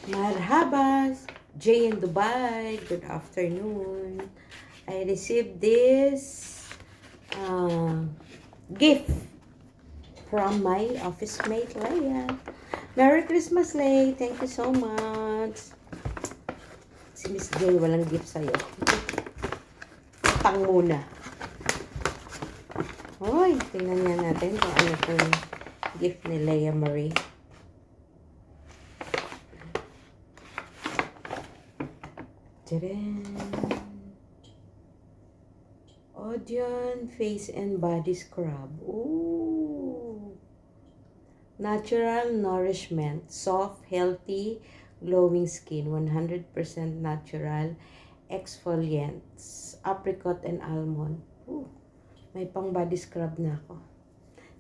Marhaba, Jay in Dubai. Good afternoon. I received this gift from my office mate, Leia. Merry Christmas, Leia. Thank you so much. Si Miss Jay, walang gift sa'yo. Utang muna. Hoy, tingnan niya natin kung ano itong gift ni Leia Marie. Tadaan! Odeon Face and Body Scrub. Ooh! Natural nourishment. Soft, healthy, glowing skin. 100% natural. Exfoliants. Apricot and almond. Ooh! May pang body scrub na ako.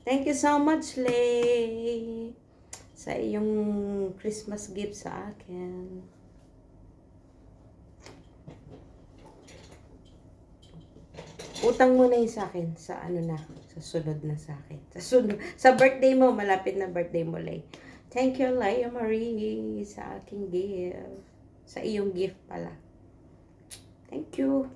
Thank you so much, Lay! Sa iyong Christmas gift sa akin. Utang mo na yun sa akin, sa ano na, sa sunod na sa akin. Sa birthday mo, malapit na birthday mo, Lay. Thank you, Leia Marie, sa aking gift. Sa iyong gift pala. Thank you.